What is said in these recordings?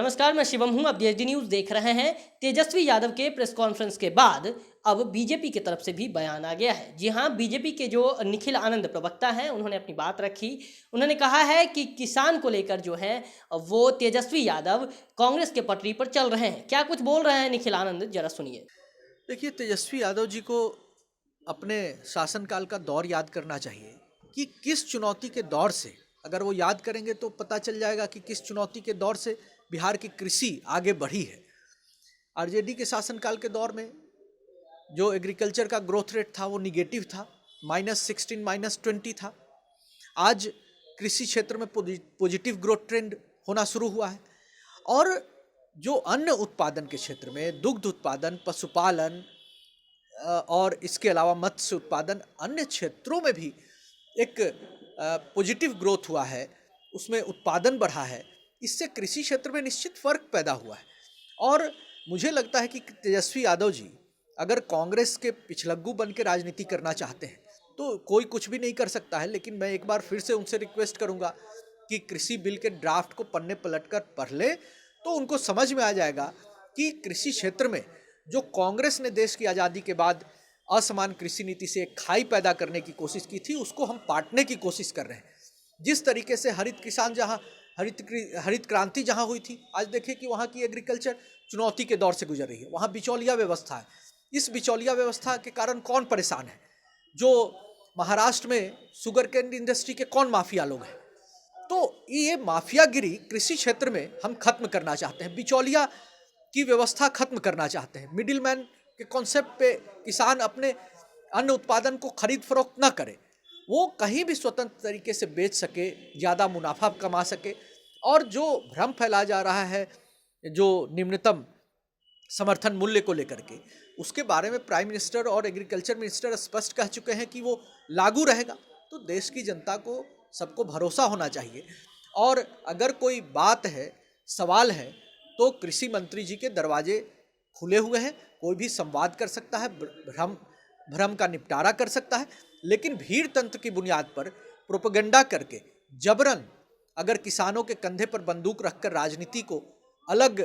नमस्कार, मैं शिवम हूं। आप DSD न्यूज देख रहे हैं। तेजस्वी यादव के प्रेस कॉन्फ्रेंस के बाद अब बीजेपी की तरफ से भी बयान आ गया है। जी हां, बीजेपी के जो निखिल आनंद प्रवक्ता हैं उन्होंने अपनी बात रखी। उन्होंने कहा है कि किसान को लेकर जो है वो तेजस्वी यादव कांग्रेस के पटरी पर चल रहे हैं। क्या कुछ बोल रहे हैं निखिल आनंद, जरा सुनिए। देखिए, तेजस्वी यादव जी को अपने शासनकाल का दौर याद करना चाहिए कि किस चुनौती के दौर से, अगर वो याद करेंगे तो पता चल जाएगा कि किस चुनौती के दौर से बिहार की कृषि आगे बढ़ी है। आरजेडी के शासनकाल के दौर में जो एग्रीकल्चर का ग्रोथ रेट था वो निगेटिव था, -16 -20 था। आज कृषि क्षेत्र में पॉजिटिव ग्रोथ ट्रेंड होना शुरू हुआ है। और जो अन्न उत्पादन के क्षेत्र में दुग्ध उत्पादन, पशुपालन और इसके अलावा मत्स्य उत्पादन, अन्य क्षेत्रों में भी एक पॉजिटिव ग्रोथ हुआ है, उसमें उत्पादन बढ़ा है। इससे कृषि क्षेत्र में निश्चित फर्क पैदा हुआ है। और मुझे लगता है कि तेजस्वी यादव जी अगर कांग्रेस के पिछलग्गू बन के राजनीति करना चाहते हैं तो कोई कुछ भी नहीं कर सकता है। लेकिन मैं एक बार फिर से उनसे रिक्वेस्ट करूंगा कि कृषि बिल के ड्राफ्ट को पन्ने पलटकर पढ़ ले तो उनको समझ में आ जाएगा कि कृषि क्षेत्र में जो कांग्रेस ने देश की आज़ादी के बाद असमान कृषि नीति से एक खाई पैदा करने की कोशिश की थी, उसको हम पाटने की कोशिश कर रहे हैं। जिस तरीके से हरित क्रांति जहां हुई थी, आज देखिए कि वहां की एग्रीकल्चर चुनौती के दौर से गुजर रही है। वहां बिचौलिया व्यवस्था है। इस बिचौलिया व्यवस्था के कारण कौन परेशान है? जो महाराष्ट्र में शुगर केन इंडस्ट्री के कौन माफिया लोग हैं? तो ये माफियागिरी कृषि क्षेत्र में हम खत्म करना चाहते हैं। बिचौलिया की व्यवस्था खत्म करना चाहते हैं। मिडिल मैन के कॉन्सेप्ट पे किसान अपने अन्न उत्पादन को खरीद फरोख्त ना करे, वो कहीं भी स्वतंत्र तरीके से बेच सके, ज़्यादा मुनाफा कमा सके। और जो भ्रम फैलाया जा रहा है जो निम्नतम समर्थन मूल्य को लेकर के, उसके बारे में प्राइम मिनिस्टर और एग्रीकल्चर मिनिस्टर स्पष्ट कह चुके हैं कि वो लागू रहेगा। तो देश की जनता को, सबको भरोसा होना चाहिए। और अगर कोई बात है, सवाल है, तो कृषि मंत्री जी के दरवाजे खुले हुए हैं। कोई भी संवाद कर सकता है, भ्रम का निपटारा कर सकता है। लेकिन भीड़ तंत्र की बुनियाद पर प्रोपेगेंडा करके जबरन अगर किसानों के कंधे पर बंदूक रखकर राजनीति को अलग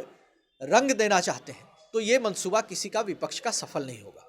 रंग देना चाहते हैं तो ये मंसूबा किसी का विपक्ष का सफल नहीं होगा।